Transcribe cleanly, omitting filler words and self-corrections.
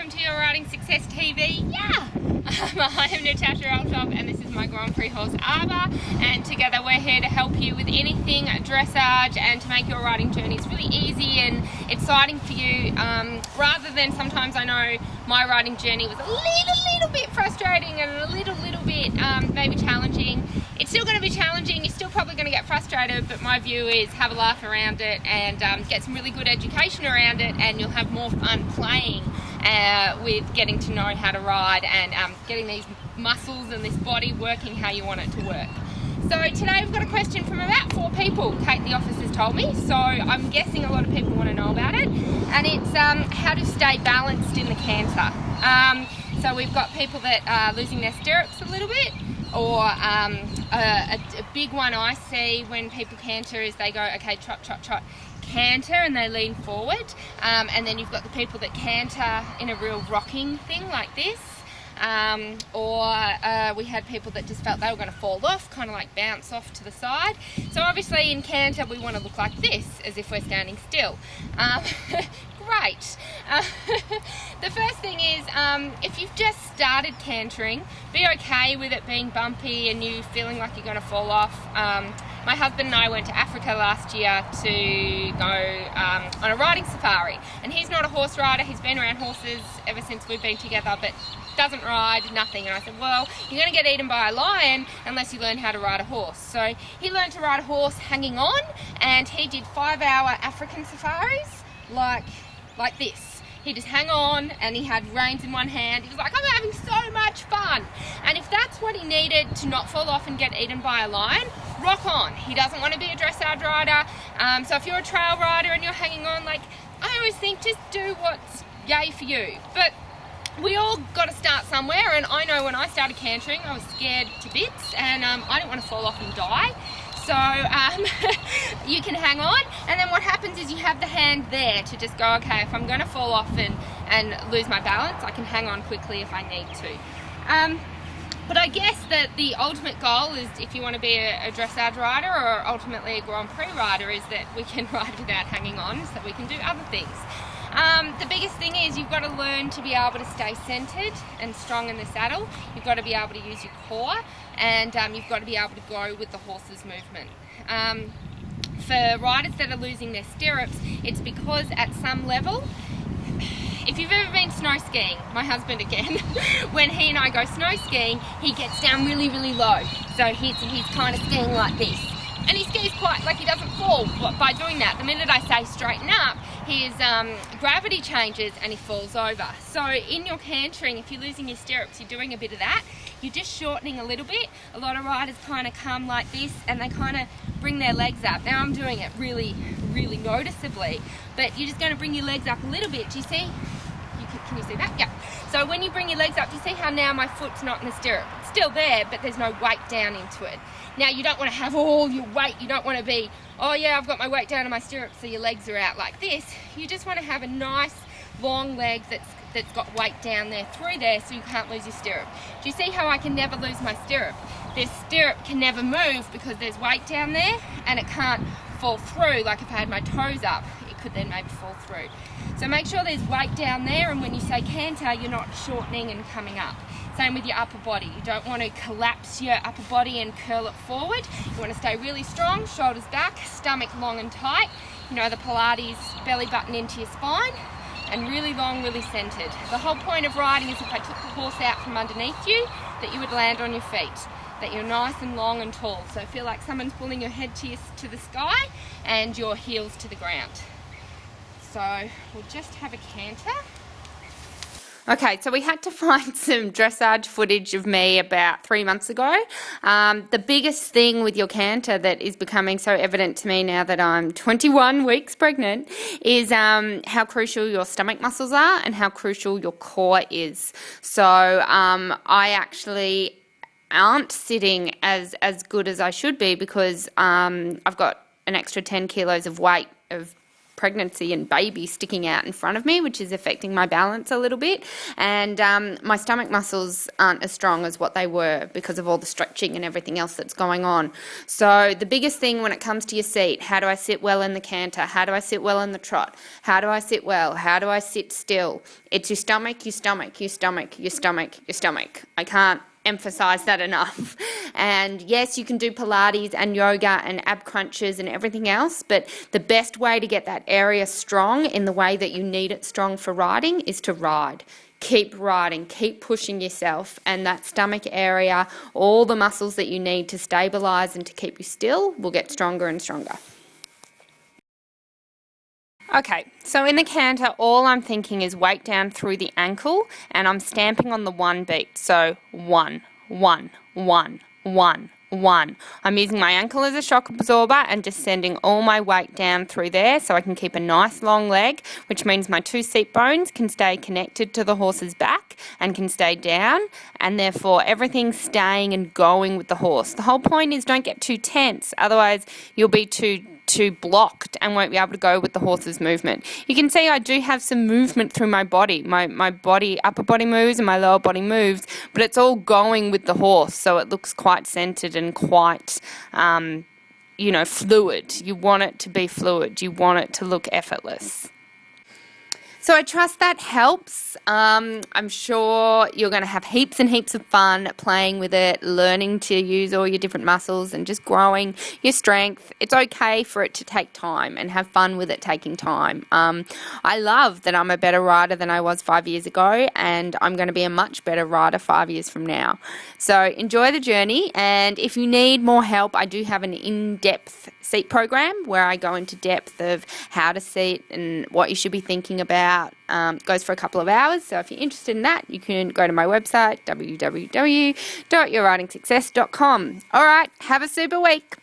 welcome to your Riding Success TV. Yeah! I am Natasha Altop and this is my Grand Prix horse Arbor, and together we're here to help you with anything dressage and to make your riding journeys really easy and exciting for you, rather than sometimes I know my riding journey was a little bit frustrating and a little bit maybe challenging. It's still going to be challenging, you're still probably going to get frustrated, but my view is have a laugh around it and get some really good education around it, and you'll have more fun playing with getting to know how to ride and getting these muscles and this body working how you want it to work. So today we've got a question from about 4 people, Kate the office has told me, so I'm guessing a lot of people want to know about it, and it's how to stay balanced in the canter. So we've got people that are losing their stirrups a little bit, or a big one I see when people canter is they go, okay, trot, trot, trot, canter, and they lean forward, and then you've got the people that canter in a real rocking thing like this, or we had people that just felt they were going to fall off, kind of like bounce off to the side. So obviously in canter we want to look like this, as if we're standing still. Great. The first thing is, if you've just started cantering, be okay with it being bumpy and you feeling like you're going to fall off. My husband and I went to Africa last year to go on a riding safari, and he's not a horse rider, he's been around horses ever since we've been together, but doesn't ride, nothing. And I said, well, you're going to get eaten by a lion unless you learn how to ride a horse. So he learned to ride a horse hanging on, and he did 5-hour African safaris like this. He just hang on and he had reins in one hand. He was like, I'm having so much fun. And if that's what he needed to not fall off and get eaten by a lion, rock on. He doesn't want to be a dressage rider. So if you're a trail rider and you're hanging on, like, I always think just do what's yay for you. But we all got to start somewhere, and I know when I started cantering I was scared to bits, and I didn't want to fall off and die. So you can hang on, and then what happens is you have the hand there to just go, okay, if I'm going to fall off and lose my balance, I can hang on quickly if I need to. But I guess that the ultimate goal is, if you want to be a dressage rider or ultimately a Grand Prix rider, is that we can ride without hanging on, so that we can do other things. The biggest thing is you've got to learn to be able to stay centered and strong in the saddle. You've got to be able to use your core, and you've got to be able to go with the horse's movement. For riders that are losing their stirrups, it's because at some level, if you've ever been snow skiing, my husband again, when he and I go snow skiing, he gets down really low. So he's kind of skiing like this. And he skis quite, like, he doesn't fall by doing that. The minute I say straighten up, his gravity changes and he falls over. So in your cantering, if you're losing your stirrups, you're doing a bit of that. You're just shortening a little bit. A lot of riders kind of come like this and they kind of bring their legs up. Now I'm doing it really noticeably, but you're just going to bring your legs up a little bit. Do you see? Can you see that? Yeah. So when you bring your legs up, do you see how now my foot's not in the stirrup? It's still there, but there's no weight down into it. Now you don't want to have all your weight. You don't want to be, oh yeah, I've got my weight down in my stirrup, so your legs are out like this. You just want to have a nice long leg that's got weight down there through there, so you can't lose your stirrup. Do you see how I can never lose my stirrup? This stirrup can never move because there's weight down there, and it can't fall through. Like if I had my toes up, it could then maybe fall through. So make sure there's weight down there, and when you say canter, you're not shortening and coming up. Same with your upper body. You don't want to collapse your upper body and curl it forward. You want to stay really strong, shoulders back, stomach long and tight. You know, the Pilates belly button into your spine, and really long, really centered. The whole point of riding is if I took the horse out from underneath you, that you would land on your feet, that you're nice and long and tall. So feel like someone's pulling your head to the sky and your heels to the ground. So we'll just have a canter. Okay, so we had to find some dressage footage of me about 3 months ago. The biggest thing with your canter that is becoming so evident to me now that I'm 21 weeks pregnant is how crucial your stomach muscles are and how crucial your core is. So I actually aren't sitting as good as I should be because I've got an extra 10 kilos of weight of pregnancy and baby sticking out in front of me, which is affecting my balance a little bit. And my stomach muscles aren't as strong as what they were because of all the stretching and everything else that's going on. So the biggest thing when it comes to your seat, how do I sit well in the canter? How do I sit well in the trot? How do I sit well? How do I sit still? It's your stomach, your stomach, your stomach, your stomach, your stomach. I can't emphasize that enough. And yes, you can do Pilates and yoga and ab crunches and everything else, but the best way to get that area strong in the way that you need it strong for riding is to ride. Keep riding, keep pushing yourself, and that stomach area, all the muscles that you need to stabilize and to keep you still will get stronger and stronger. Okay, so in the canter, all I'm thinking is weight down through the ankle, and I'm stamping on the 1 beat. So 1, 1, 1, 1, 1. I'm using my ankle as a shock absorber and just sending all my weight down through there so I can keep a nice long leg, which means my 2 seat bones can stay connected to the horse's back and can stay down, and therefore everything's staying and going with the horse. The whole point is don't get too tense, otherwise you'll be too blocked and won't be able to go with the horse's movement. You can see I do have some movement through my body. My body, upper body moves and my lower body moves, but it's all going with the horse, so it looks quite centered and quite, fluid. You want it to be fluid. You want it to look effortless. So I trust that helps. I'm sure you're going to have heaps and heaps of fun playing with it, learning to use all your different muscles and just growing your strength. It's okay for it to take time and have fun with it taking time. I love that I'm a better rider than I was 5 years ago, and I'm going to be a much better rider 5 years from now. So enjoy the journey, and if you need more help, I do have an in-depth seat program where I go into depth of how to seat and what you should be thinking about. It goes for a couple of hours, so if you're interested in that, you can go to my website, www.yourridingsuccess.com. All right, have a super week.